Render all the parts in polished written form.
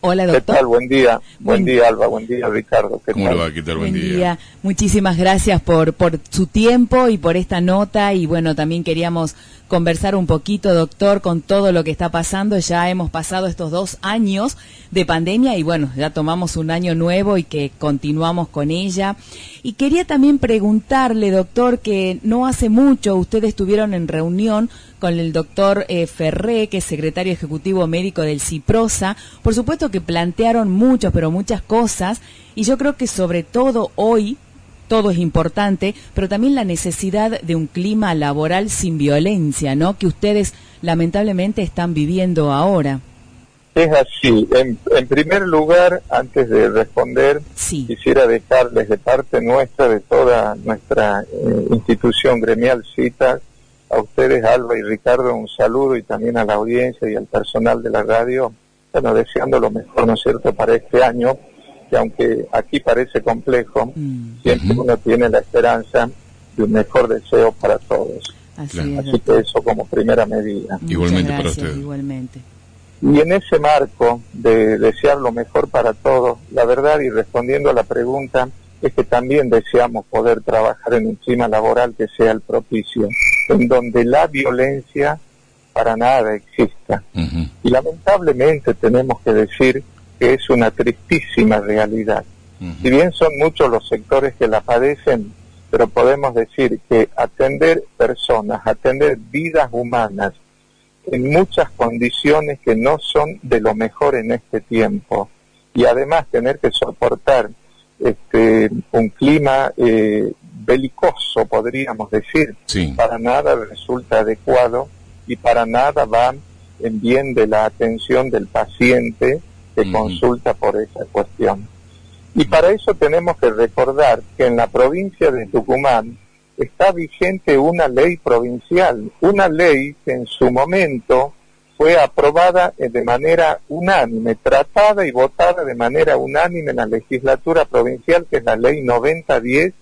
Hola, ¿Qué doctor. tal? Buen día. Buen día, Alba. Buen día, Ricardo. ¿Qué ¿Cómo tal? le va? ¿Qué tal? Buen día. Muchísimas gracias por su tiempo y por esta nota. Y bueno, también queríamos conversar un poquito, doctor, con todo lo que está pasando. Ya hemos pasado estos 2 años de pandemia y bueno, ya tomamos un año nuevo y que continuamos con ella. Y quería también preguntarle, doctor, que no hace mucho ustedes estuvieron en reunión con el doctor Ferré, que es secretario ejecutivo médico del CIPROSA. Por supuesto que plantearon muchas cosas, y yo creo que sobre todo hoy, todo es importante, pero también la necesidad de un clima laboral sin violencia, ¿no?, que ustedes lamentablemente están viviendo ahora. Es así. En primer lugar, antes de responder, Sí. quisiera dejarles de parte nuestra, de toda nuestra institución gremial CITA, a ustedes, Alba y Ricardo, un saludo, y también a la audiencia y al personal de la radio, bueno, deseando lo mejor, ¿no es cierto?, para este año, que aunque aquí parece complejo, siempre uno tiene la esperanza de un mejor deseo para todos. Así es, Así que eso como primera medida. Igualmente Muchas para gracias, usted. igualmente. Y en ese marco de desear lo mejor para todos, la verdad, y respondiendo a la pregunta, es que también deseamos poder trabajar en un clima laboral que sea el propicio, en donde la violencia para nada exista. Y lamentablemente tenemos que decir que es una tristísima realidad. Si bien son muchos los sectores que la padecen, pero podemos decir que atender personas, atender vidas humanas, en muchas condiciones que no son de lo mejor en este tiempo, y además tener que soportar un clima belicoso, podríamos decir, Sí. para nada resulta adecuado y para nada va en bien de la atención del paciente que consulta por esa cuestión. Y para eso tenemos que recordar que en la provincia de Tucumán está vigente una ley provincial, una ley que en su momento fue aprobada de manera unánime, tratada y votada de manera unánime en la legislatura provincial, que es la ley 9010,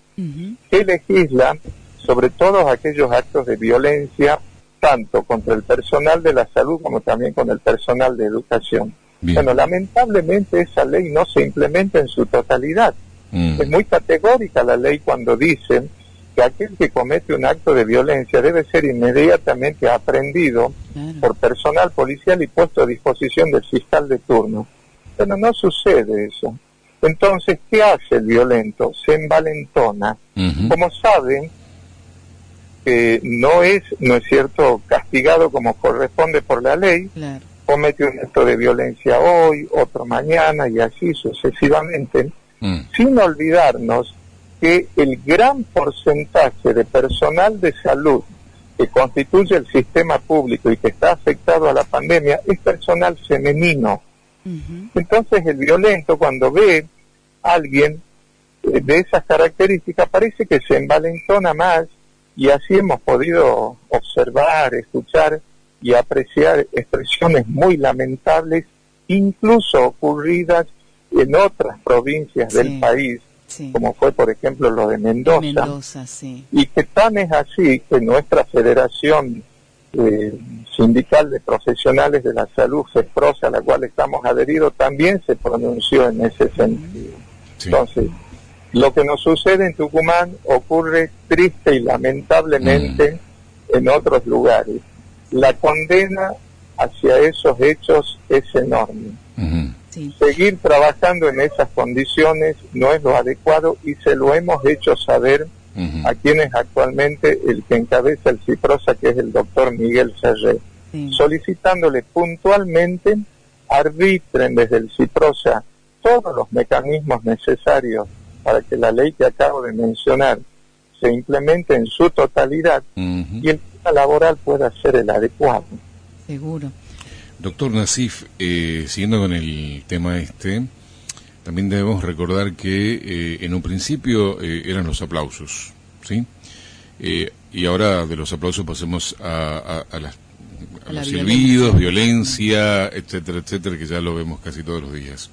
que legisla sobre todos aquellos actos de violencia, tanto contra el personal de la salud como también con el personal de educación. Bien. Bueno, lamentablemente esa ley no se implementa en su totalidad. Es muy categórica la ley cuando dice que aquel que comete un acto de violencia debe ser inmediatamente aprehendido por personal policial y puesto a disposición del fiscal de turno. Pero no sucede eso. Entonces, ¿qué hace el violento? Se envalentona. Como saben que no es cierto, castigado como corresponde por la ley, comete un acto de violencia hoy, otro mañana y así sucesivamente, sin olvidarnos que el gran porcentaje de personal de salud que constituye el sistema público y que está afectado a la pandemia es personal femenino. Entonces el violento, cuando ve a alguien de esas características, parece que se envalentona más, y así hemos podido observar, escuchar y apreciar expresiones muy lamentables, incluso ocurridas en otras provincias del país, como fue por ejemplo lo de Mendoza, y que tan es así que nuestra Federación Sindical de Profesionales de la Salud, FESPROSA, a la cual estamos adheridos, también se pronunció en ese sentido. Entonces, lo que nos sucede en Tucumán ocurre triste y lamentablemente en otros lugares. La condena hacia esos hechos es enorme. Seguir trabajando en esas condiciones no es lo adecuado, y se lo hemos hecho saber a quienes actualmente el que encabeza el CIPROSA, que es el doctor Miguel Ferré, solicitándole puntualmente arbitren desde el CIPROSA todos los mecanismos necesarios para que la ley que acabo de mencionar se implemente en su totalidad y el clima laboral pueda ser el adecuado. Seguro. Doctor Nasif, siguiendo con el tema también debemos recordar que en un principio eran los aplausos, ¿sí? Y ahora de los aplausos pasemos a los silbidos, violencia, etcétera, etcétera, que ya lo vemos casi todos los días.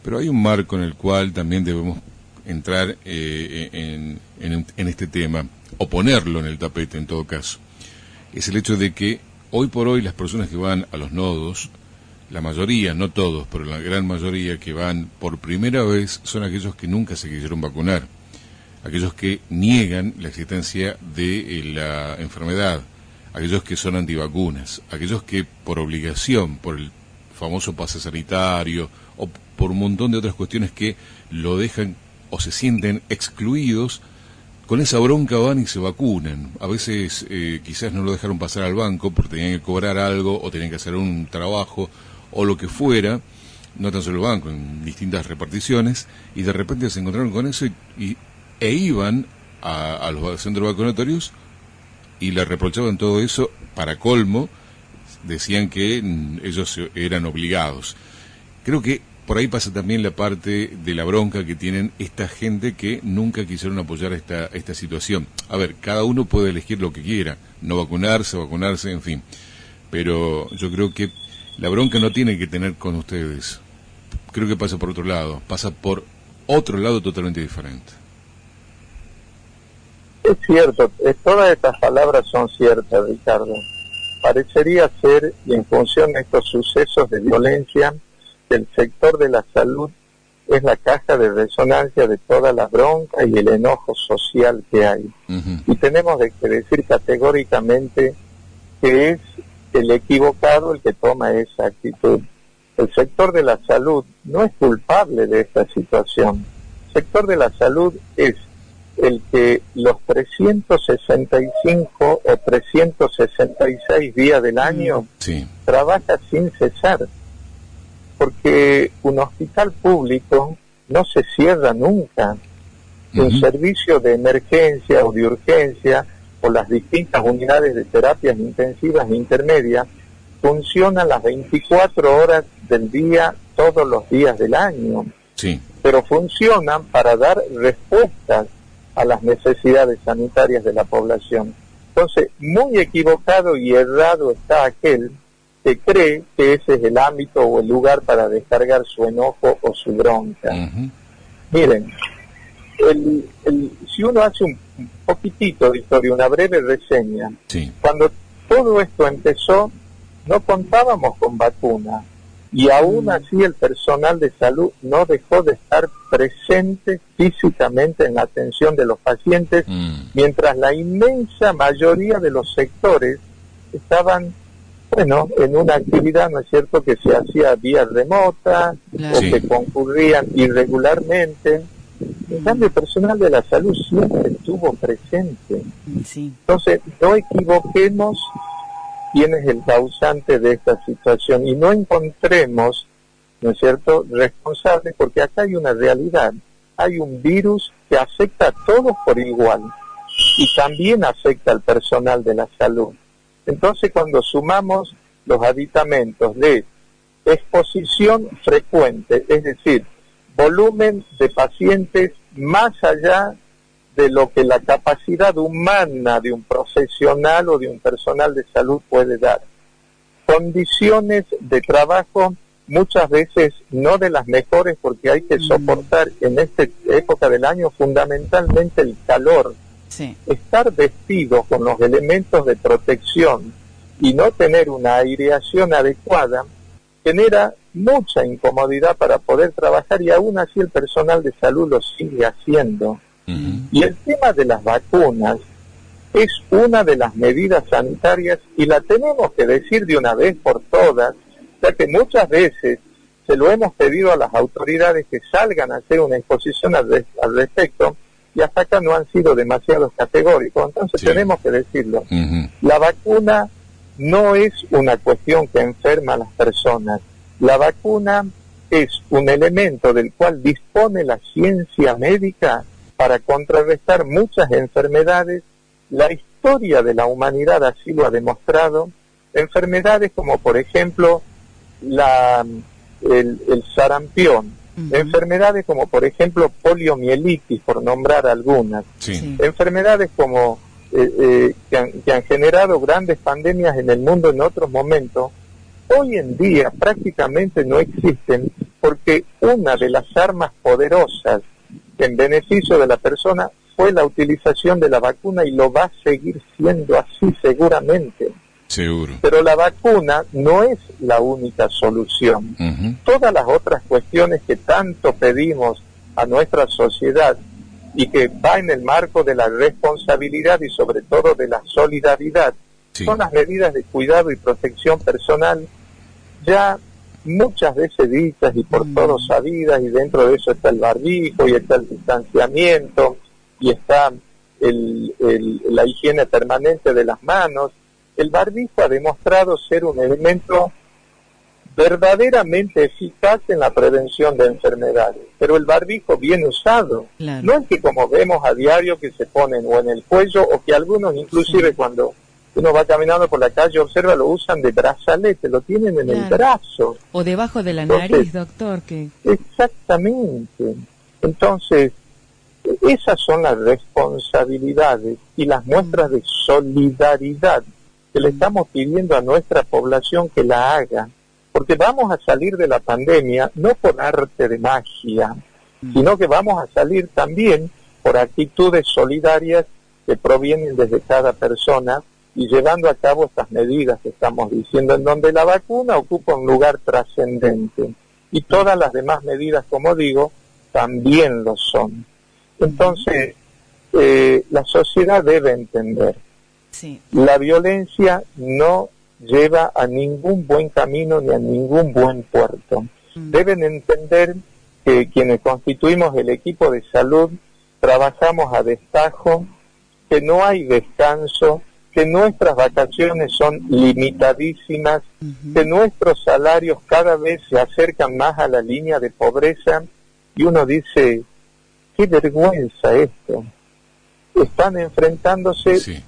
Pero hay un marco en el cual también debemos entrar en este tema, o ponerlo en el tapete en todo caso. Es el hecho de que hoy por hoy las personas que van a los nodos la mayoría, no todos, pero la gran mayoría que van por primera vez son aquellos que nunca se quisieron vacunar, aquellos que niegan la existencia de la enfermedad, aquellos que son antivacunas, aquellos que por obligación, por el famoso pase sanitario o por un montón de otras cuestiones que lo dejan o se sienten excluidos, con esa bronca van y se vacunan. A veces quizás no lo dejaron pasar al banco porque tenían que cobrar algo o tenían que hacer un trabajo o lo que fuera, no tan solo el banco, en distintas reparticiones, y de repente se encontraron con eso e iban a los centros vacunatorios y le reprochaban todo eso. Para colmo, decían que ellos eran obligados. Creo que por ahí pasa también la parte de la bronca que tienen esta gente que nunca quisieron apoyar esta situación. A ver, cada uno puede elegir lo que quiera, no vacunarse, en fin. Pero yo creo que la bronca no tiene que tener con ustedes. Creo que pasa por otro lado, pasa por otro lado totalmente diferente. Es cierto, todas estas palabras son ciertas, Ricardo. Parecería ser, y en función de estos sucesos de violencia, el sector de la salud es la caja de resonancia de toda la bronca y el enojo social que hay. Y tenemos que decir categóricamente que es el equivocado el que toma esa actitud. El sector de la salud no es culpable de esta situación. El sector de la salud es el que los 365 o 366 días del año trabaja sin cesar. Porque un hospital público no se cierra nunca. Un servicio de emergencia o de urgencia o las distintas unidades de terapias intensivas e intermedias funcionan las 24 horas del día, todos los días del año. Pero funcionan para dar respuestas a las necesidades sanitarias de la población. Entonces, muy equivocado y errado está aquel que cree que ese es el ámbito o el lugar para descargar su enojo o su bronca. Miren, si uno hace un poquitito de historia, una breve reseña, cuando todo esto empezó, no contábamos con vacuna, y aún así el personal de salud no dejó de estar presente físicamente en la atención de los pacientes, mientras la inmensa mayoría de los sectores estaban en una actividad, ¿no es cierto?, que se hacía vía remota, o que concurrían irregularmente. En cambio, el personal de la salud siempre estuvo presente. Entonces, no equivoquemos quién es el causante de esta situación y no encontremos, ¿no es cierto?, responsables, porque acá hay una realidad. Hay un virus que afecta a todos por igual y también afecta al personal de la salud. Entonces, cuando sumamos los aditamentos de exposición frecuente, es decir, volumen de pacientes más allá de lo que la capacidad humana de un profesional o de un personal de salud puede dar, condiciones de trabajo muchas veces no de las mejores, porque hay que soportar en esta época del año fundamentalmente el calor. Estar vestido con los elementos de protección y no tener una aireación adecuada genera mucha incomodidad para poder trabajar, y aún así el personal de salud lo sigue haciendo. Y el tema de las vacunas es una de las medidas sanitarias y la tenemos que decir de una vez por todas, ya que muchas veces se lo hemos pedido a las autoridades que salgan a hacer una exposición al respecto, y hasta acá no han sido demasiado categóricos. Entonces tenemos que decirlo. La vacuna no es una cuestión que enferma a las personas. La vacuna es un elemento del cual dispone la ciencia médica para contrarrestar muchas enfermedades. La historia de la humanidad así lo ha demostrado. Enfermedades como, por ejemplo, el sarampión, enfermedades como, por ejemplo, poliomielitis, por nombrar algunas, enfermedades como que han generado grandes pandemias en el mundo en otros momentos, hoy en día prácticamente no existen, porque una de las armas poderosas en beneficio de la persona fue la utilización de la vacuna, y lo va a seguir siendo así seguramente. Seguro. Pero la vacuna no es la única solución. Todas las otras cuestiones que tanto pedimos a nuestra sociedad y que va en el marco de la responsabilidad y sobre todo de la solidaridad, son las medidas de cuidado y protección personal ya muchas veces dichas y por todos sabidas, y dentro de eso está el barbijo y está el distanciamiento y está la higiene permanente de las manos. El barbijo ha demostrado ser un elemento verdaderamente eficaz en la prevención de enfermedades, pero el barbijo bien usado, no es que como vemos a diario que se ponen o en el cuello, o que algunos inclusive cuando uno va caminando por la calle, observa, lo usan de brazalete, lo tienen en el brazo. O debajo de la nariz, doctor. Exactamente. Entonces, esas son las responsabilidades y las muestras de solidaridad que le estamos pidiendo a nuestra población que la haga, porque vamos a salir de la pandemia no por arte de magia, sino que vamos a salir también por actitudes solidarias que provienen desde cada persona y llevando a cabo estas medidas que estamos diciendo, en donde la vacuna ocupa un lugar trascendente y todas las demás medidas, como digo, también lo son. Entonces, la sociedad debe entender, la violencia no lleva a ningún buen camino ni a ningún buen puerto. Deben entender que quienes constituimos el equipo de salud trabajamos a destajo, que no hay descanso, que nuestras vacaciones son limitadísimas, que nuestros salarios cada vez se acercan más a la línea de pobreza, y uno dice, qué vergüenza esto. Están enfrentándose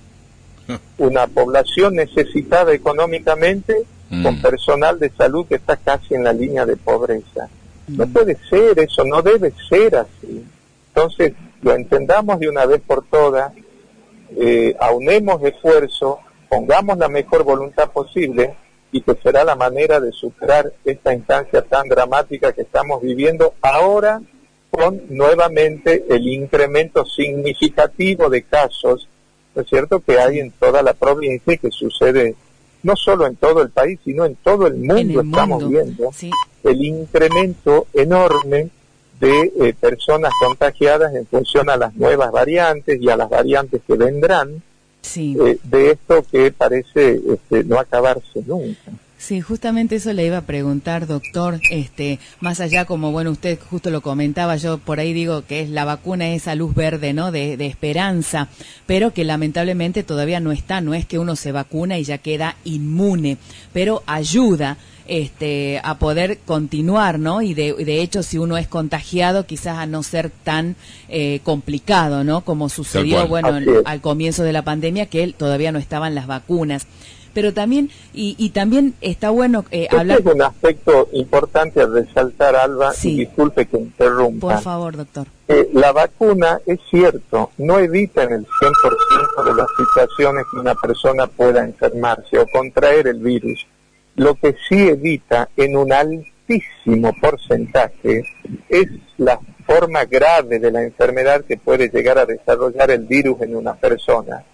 una población necesitada económicamente con personal de salud que está casi en la línea de pobreza. No puede ser eso, no debe ser así. Entonces, lo entendamos de una vez por todas, aunemos esfuerzo, pongamos la mejor voluntad posible, y que será la manera de superar esta instancia tan dramática que estamos viviendo ahora, con nuevamente el incremento significativo de casos, ¿no es cierto?, que hay en toda la provincia y que sucede no solo en todo el país, sino en todo el mundo. Estamos viendo el incremento enorme de personas contagiadas en función a las nuevas variantes y a las variantes que vendrán, de esto que parece no acabarse nunca. Sí, justamente eso le iba a preguntar, doctor, más allá, como bueno, usted justo lo comentaba, yo por ahí digo que es la vacuna, esa luz verde, ¿no?, de esperanza, pero que lamentablemente todavía no está, no es que uno se vacuna y ya queda inmune, pero ayuda a poder continuar, ¿no? Y de hecho, si uno es contagiado, quizás a no ser tan complicado, ¿no?, como sucedió, bueno, al comienzo de la pandemia, que todavía no estaban las vacunas. Pero también, y también está bueno hablar... Es un aspecto importante a resaltar, Alba, y disculpe que interrumpa. Por favor, doctor. La vacuna, es cierto, no evita en el 100% de las situaciones que una persona pueda enfermarse o contraer el virus. Lo que sí evita en un altísimo porcentaje es la forma grave de la enfermedad que puede llegar a desarrollar el virus en una persona.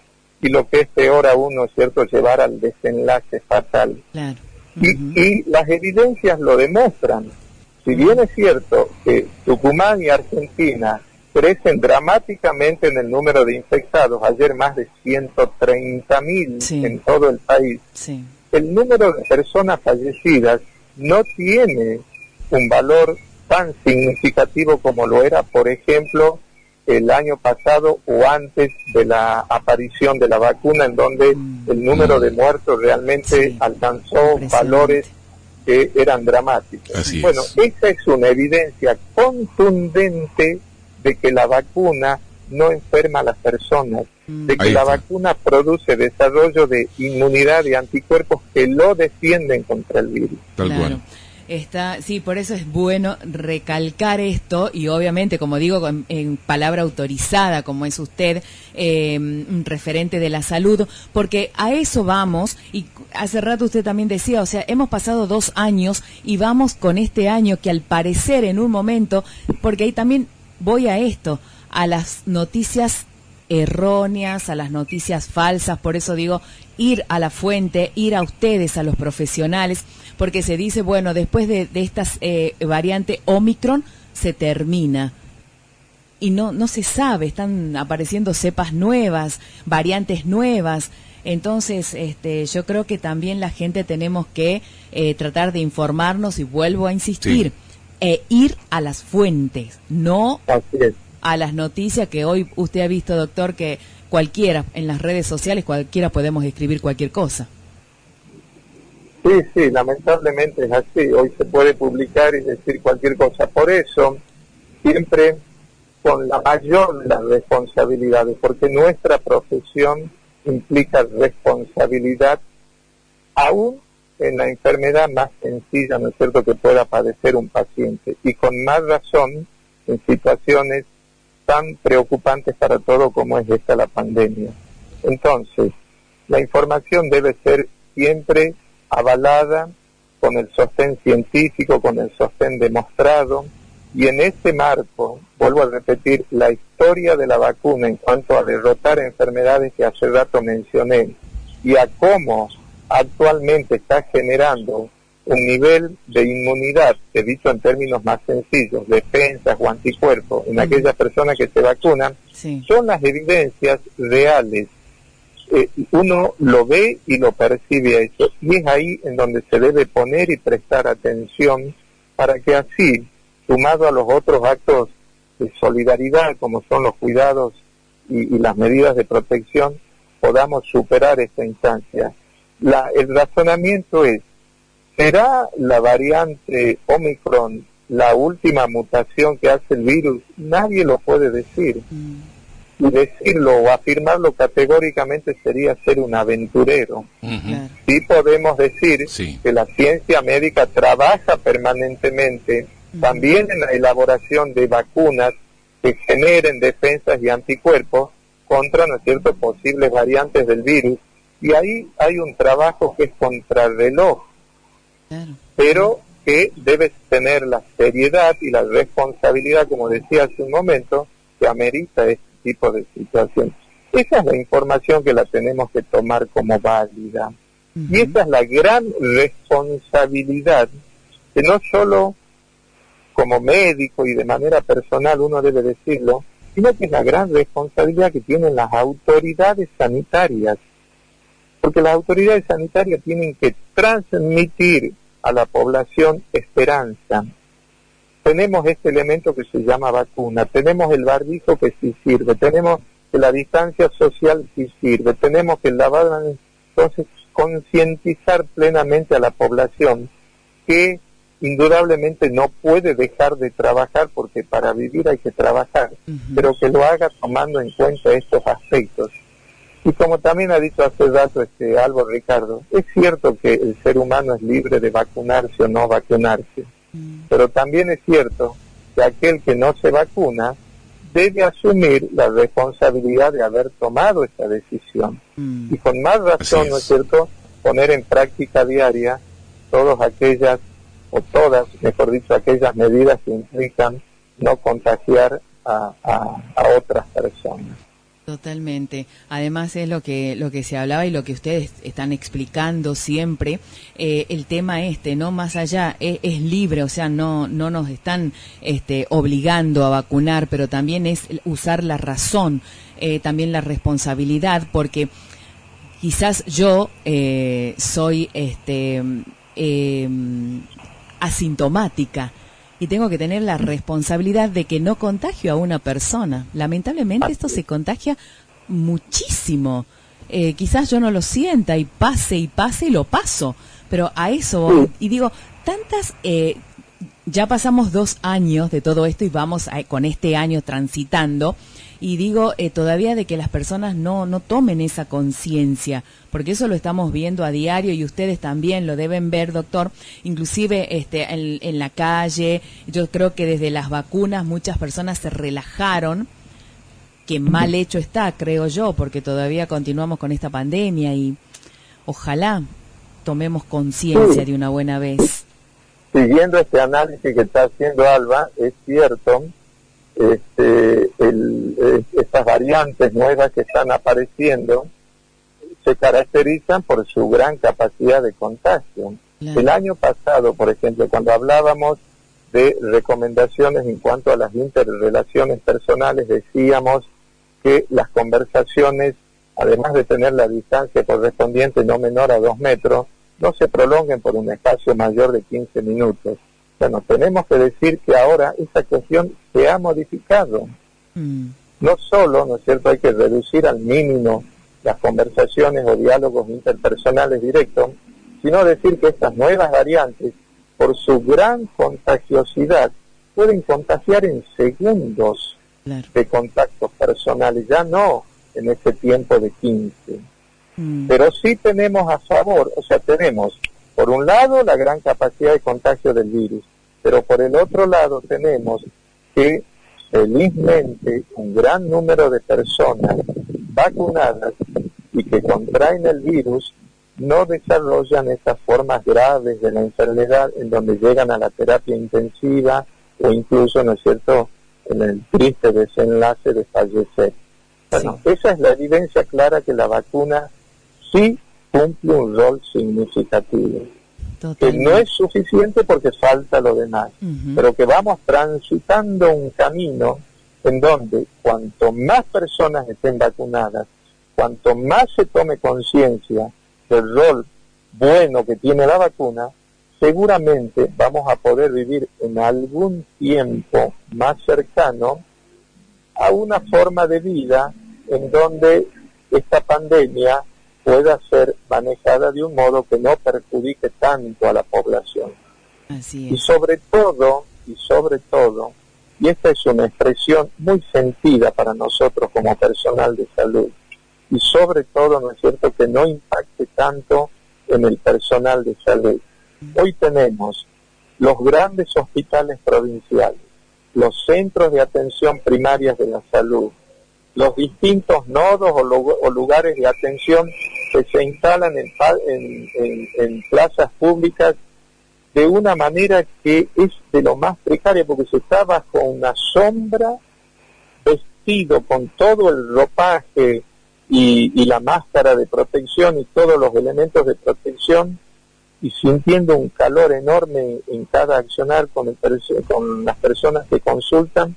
Y lo que es peor aún, ¿no es cierto?, llevar al desenlace fatal. Claro. Y las evidencias lo demuestran. Si bien es cierto que Tucumán y Argentina crecen dramáticamente en el número de infectados, ayer más de 130.000 en todo el país, el número de personas fallecidas no tiene un valor tan significativo como lo era, por ejemplo, el año pasado o antes de la aparición de la vacuna, en donde el número de muertos realmente alcanzó valores que eran dramáticos. Bueno, esa es una evidencia contundente de que la vacuna no enferma a las personas, de que la vacuna produce desarrollo de inmunidad y anticuerpos que lo defienden contra el virus. Tal cual. Sí, por eso es bueno recalcar esto, y obviamente, como digo, en palabra autorizada, como es usted, un referente de la salud, porque a eso vamos, y hace rato usted también decía, o sea, hemos pasado 2 años y vamos con este año que al parecer en un momento, porque ahí también voy a esto, a las noticias erróneas, a las noticias falsas. Por eso digo, ir a la fuente, ir a ustedes, a los profesionales, porque se dice, bueno, después de estas variante Omicron se termina. Y no se sabe, están apareciendo cepas nuevas, variantes nuevas. Entonces, yo creo que también la gente tenemos que tratar de informarnos, y vuelvo a insistir, ir a las fuentes, no a las noticias que hoy usted ha visto, doctor, que cualquiera, en las redes sociales, cualquiera podemos escribir cualquier cosa. Sí, lamentablemente es así. Hoy se puede publicar y decir cualquier cosa. Por eso, siempre con la mayor de las responsabilidades, porque nuestra profesión implica responsabilidad, aún en la enfermedad más sencilla, ¿no es cierto?, que pueda padecer un paciente, y con más razón en situaciones tan preocupantes para todo como es esta la pandemia. Entonces, la información debe ser siempre avalada con el sostén científico, con el sostén demostrado, y en ese marco, vuelvo a repetir, la historia de la vacuna en cuanto a derrotar enfermedades que hace rato mencioné, y a cómo actualmente está generando un nivel de inmunidad, he dicho en términos más sencillos, defensas o anticuerpos en aquellas personas que se vacunan, son las evidencias reales. Uno lo ve y lo percibe eso, y es ahí en donde se debe poner y prestar atención para que así, sumado a los otros actos de solidaridad, como son los cuidados y las medidas de protección, podamos superar esta instancia. El razonamiento es, ¿será la variante Omicron la última mutación que hace el virus? Nadie lo puede decir. Y decirlo o afirmarlo categóricamente sería ser un aventurero. Sí podemos decir que la ciencia médica trabaja permanentemente también en la elaboración de vacunas que generen defensas y anticuerpos contra, ¿no es cierto?, posibles variantes del virus. Y ahí hay un trabajo que es contrarreloj, pero que debe tener la seriedad y la responsabilidad, como decía hace un momento, que amerita este tipo de situación. Esa es la información que la tenemos que tomar como válida. Y esa es la gran responsabilidad que no solo como médico y de manera personal uno debe decirlo, sino que es la gran responsabilidad que tienen las autoridades sanitarias, porque las autoridades sanitarias tienen que transmitir a la población esperanza. Tenemos este elemento que se llama vacuna, tenemos el barbijo que sí sirve, tenemos que la distancia social sí sirve, tenemos que el lavado. Entonces, concientizar plenamente a la población que indudablemente no puede dejar de trabajar, porque para vivir hay que trabajar, pero que lo haga tomando en cuenta estos aspectos. Y como también ha dicho hace rato Álvaro Ricardo, es cierto que el ser humano es libre de vacunarse o no vacunarse, pero también es cierto que aquel que no se vacuna debe asumir la responsabilidad de haber tomado esta decisión. Y con más razón, ¿no es cierto?, poner en práctica diaria todas aquellas, o todas, mejor dicho, aquellas medidas que implican no contagiar a otras personas. Totalmente. Además es lo que se hablaba y lo que ustedes están explicando siempre, el tema no más allá, es libre, o sea, no nos están obligando a vacunar, pero también es usar la razón, también la responsabilidad, porque quizás yo soy asintomática y tengo que tener la responsabilidad de que no contagio a una persona. Lamentablemente esto se contagia muchísimo. Quizás yo no lo sienta y pase y lo paso, pero a eso voy. Y digo, ya pasamos 2 años de todo esto y vamos con este año transitando, y digo todavía de que las personas no tomen esa conciencia, porque eso lo estamos viendo a diario y ustedes también lo deben ver, doctor, inclusive en la calle. Yo creo que desde las vacunas muchas personas se relajaron, que mal hecho está, creo yo, porque todavía continuamos con esta pandemia y ojalá tomemos conciencia de una buena vez. Siguiendo este análisis que está haciendo Alba, es cierto estas variantes nuevas que están apareciendo se caracterizan por su gran capacidad de contagio. Claro. El año pasado, por ejemplo, cuando hablábamos de recomendaciones en cuanto a las interrelaciones personales, decíamos que las conversaciones, además de tener la distancia correspondiente no menor a 2 metros, no se prolonguen por un espacio mayor de 15 minutos. Bueno, tenemos que decir que ahora esa cuestión se ha modificado. No solo, ¿no es cierto?, hay que reducir al mínimo las conversaciones o diálogos interpersonales directos, sino decir que estas nuevas variantes, por su gran contagiosidad, pueden contagiar en segundos de contactos personales, ya no en ese tiempo de 15. Pero sí tenemos a favor, o sea, tenemos por un lado la gran capacidad de contagio del virus, pero por el otro lado tenemos que felizmente un gran número de personas vacunadas y que contraen el virus no desarrollan estas formas graves de la enfermedad en donde llegan a la terapia intensiva o incluso, ¿no es cierto?, en el triste desenlace de fallecer. Bueno, esa es la evidencia clara que la vacuna sí cumple un rol significativo. Totalmente. Que no es suficiente porque falta lo demás, pero que vamos transitando un camino en donde cuanto más personas estén vacunadas, cuanto más se tome conciencia del rol bueno que tiene la vacuna, seguramente vamos a poder vivir en algún tiempo más cercano a una forma de vida en donde esta pandemia pueda ser manejada de un modo que no perjudique tanto a la población. Así es. Y sobre todo, y esta es una expresión muy sentida para nosotros como personal de salud, y sobre todo, ¿no es cierto?, que no impacte tanto en el personal de salud. Hoy tenemos los grandes hospitales provinciales, los centros de atención primarias de la salud, los distintos nodos o lugares de atención que se instalan en plazas públicas de una manera que es de lo más precaria, porque se está bajo una sombra, vestido con todo el ropaje y la máscara de protección y todos los elementos de protección, y sintiendo un calor enorme en cada accionar con las personas que consultan.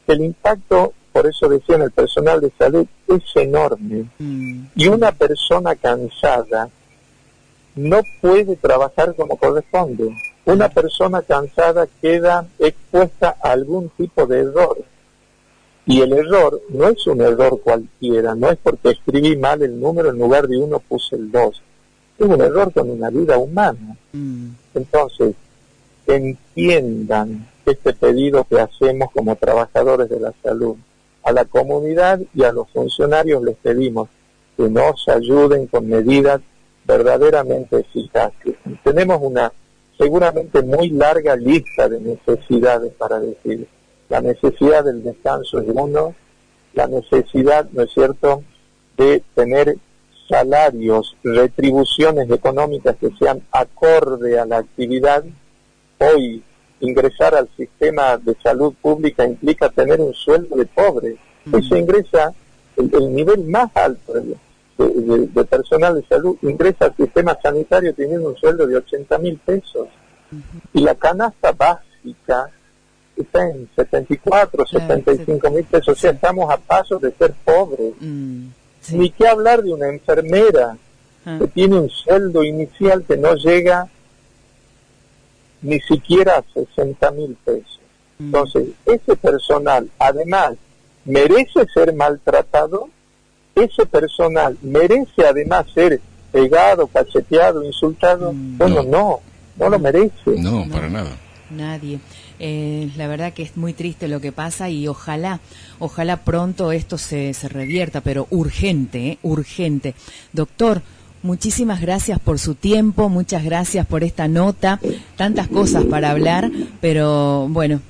El impacto, por eso decía, en el personal de salud es enorme. Y una persona cansada no puede trabajar como corresponde. Una persona cansada queda expuesta a algún tipo de error. Y el error no es un error cualquiera, no es porque escribí mal el número, en lugar de 1 puse el 2. Es un error con una vida humana. Entonces, entiendan este pedido que hacemos como trabajadores de la salud. A la comunidad y a los funcionarios les pedimos que nos ayuden con medidas verdaderamente eficaces. Tenemos una seguramente muy larga lista de necesidades para decir. La necesidad del descanso es uno, la necesidad, ¿no es cierto?, de tener salarios, retribuciones económicas que sean acorde a la actividad. Hoy ingresar al sistema de salud pública implica tener un sueldo de pobre. Hoy se ingresa, el nivel más alto de personal de salud ingresa al sistema sanitario teniendo un sueldo de 80.000 pesos. Y la canasta básica está en 74, 75.000 pesos. O sea, estamos a pasos de ser pobres. Ni qué hablar de una enfermera que tiene un sueldo inicial que no llega ni siquiera a 60.000 pesos. Entonces, ese personal, además, merece ser maltratado, ese personal merece además ser pegado, cacheteado, insultado. Bueno, no lo merece. No, para nada. Nadie. La verdad que es muy triste lo que pasa y ojalá pronto esto se revierta, pero urgente. Doctor, muchísimas gracias por su tiempo, muchas gracias por esta nota, tantas cosas para hablar, pero bueno,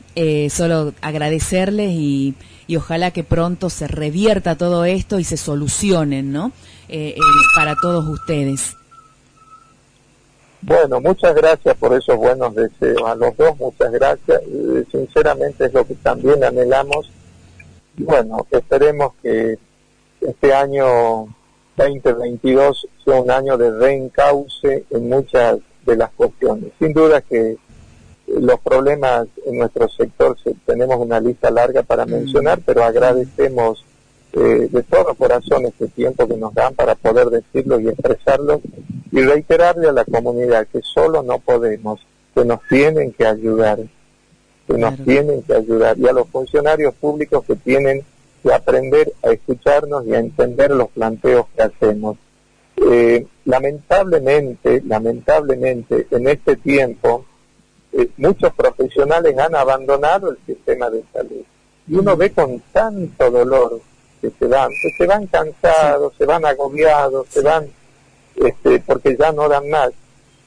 solo agradecerles y ojalá que pronto se revierta todo esto y se solucionen, ¿no? Para todos ustedes. Bueno, muchas gracias por esos buenos deseos. A los dos, muchas gracias. Sinceramente es lo que también anhelamos. Y bueno, esperemos que este año 2022 sea un año de reencauce en muchas de las cuestiones. Sin duda que los problemas en nuestro sector, tenemos una lista larga para mencionar, pero agradecemos de todo corazón este tiempo que nos dan para poder decirlo y expresarlo, y reiterarle a la comunidad que solo no podemos, que nos tienen que ayudar, y a los funcionarios públicos que tienen que aprender a escucharnos y a entender los planteos que hacemos. Lamentablemente, en este tiempo, muchos profesionales han abandonado el sistema de salud, y uno ve con tanto dolor que se van cansados, se van agobiados, se van porque ya no dan más,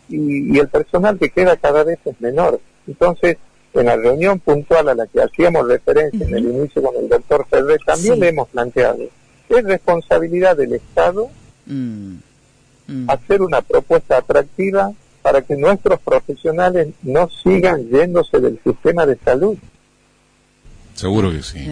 y el personal que queda cada vez es menor. Entonces, en la reunión puntual a la que hacíamos referencia en el inicio con el doctor Ferrer, también le hemos planteado, es responsabilidad del Estado hacer una propuesta atractiva para que nuestros profesionales no sigan yéndose del sistema de salud. Seguro que sí.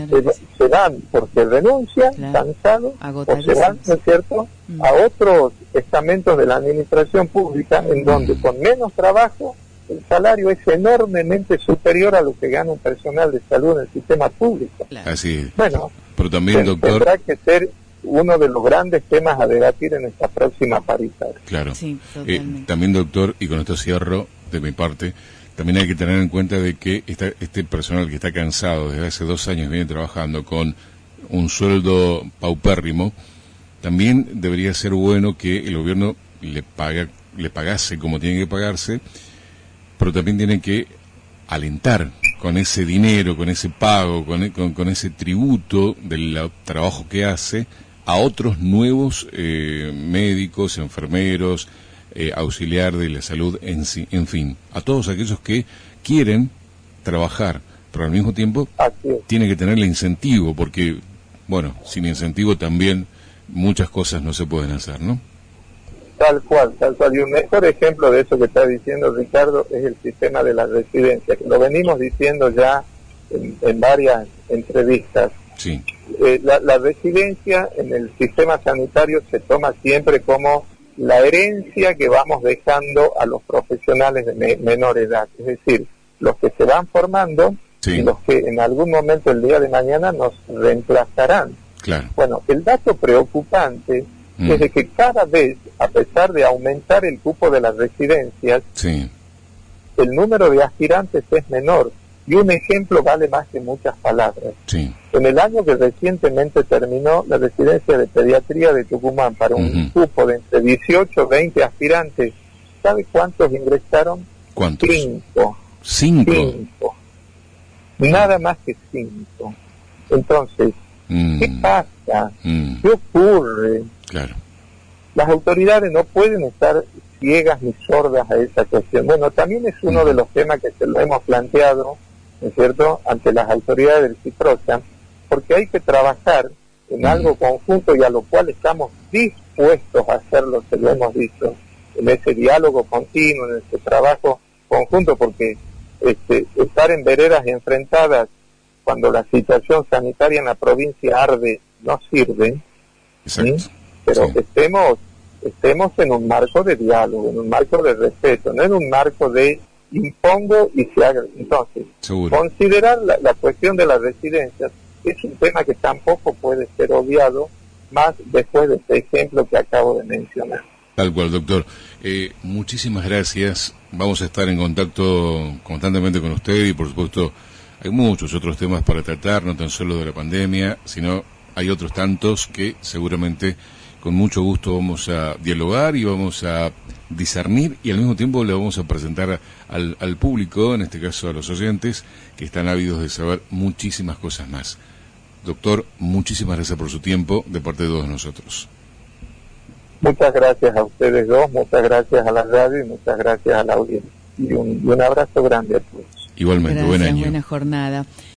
Se van porque renuncian, cansados, o se van, ¿no es cierto?, a otros estamentos de la administración pública, en donde con menos trabajo el salario es enormemente superior a lo que gana un personal de salud en el sistema público. Así es. Bueno, pero también, doctor, tendrá que ser uno de los grandes temas a debatir en esta próxima paritaria. Claro. Sí, también, doctor, y con esto cierro de mi parte, también hay que tener en cuenta de que este personal que está cansado desde hace 2 años viene trabajando con un sueldo paupérrimo, también debería ser bueno que el gobierno le pagase como tiene que pagarse, pero también tiene que alentar con ese dinero, con ese pago, con ese tributo del trabajo que hace a otros nuevos médicos, enfermeros, auxiliar de la salud, en fin, a todos aquellos que quieren trabajar, pero al mismo tiempo tiene que tener el incentivo, porque, bueno, sin incentivo también muchas cosas no se pueden hacer, ¿no? Tal cual. Y un mejor ejemplo de eso que está diciendo Ricardo es el sistema de la residencia, que lo venimos diciendo ya en varias entrevistas. Sí. La residencia en el sistema sanitario se toma siempre como la herencia que vamos dejando a los profesionales de menor edad, es decir, los que se van formando y los que en algún momento el día de mañana nos reemplazarán. Claro. Bueno, el dato preocupante es de que cada vez, a pesar de aumentar el cupo de las residencias, el número de aspirantes es menor. Y un ejemplo vale más que muchas palabras. En el año que recientemente terminó la residencia de pediatría de Tucumán para un cupo de entre 18 y 20 aspirantes, ¿sabe cuántos ingresaron? ¿Cuántos? 5. 5. Nada más que 5. Entonces, ¿qué pasa? ¿Qué ocurre? Claro. Las autoridades no pueden estar ciegas ni sordas a esa cuestión. Bueno, también es uno de los temas que se lo hemos planteado, ¿no es cierto?, ante las autoridades del CIPROSA, porque hay que trabajar en algo conjunto y a lo cual estamos dispuestos a hacerlo, se lo hemos dicho, en ese diálogo continuo, en ese trabajo conjunto, porque estar en veredas enfrentadas cuando la situación sanitaria en la provincia arde no sirve. ¿Sí? Pero estemos en un marco de diálogo, en un marco de respeto, no en un marco de impongo y se haga. Entonces, considerar la cuestión de las residencias es un tema que tampoco puede ser obviado, más después de este ejemplo que acabo de mencionar. Tal cual, doctor. Muchísimas gracias. Vamos a estar en contacto constantemente con usted y, por supuesto, hay muchos otros temas para tratar, no tan solo de la pandemia, sino hay otros tantos que seguramente con mucho gusto vamos a dialogar y vamos a discernir y al mismo tiempo le vamos a presentar al público, en este caso a los oyentes, que están ávidos de saber muchísimas cosas más. Doctor, muchísimas gracias por su tiempo de parte de todos nosotros. Muchas gracias a ustedes dos, muchas gracias a la radio y muchas gracias a la audiencia. Y un abrazo grande a todos. Igualmente, gracias, buen año. Buena jornada.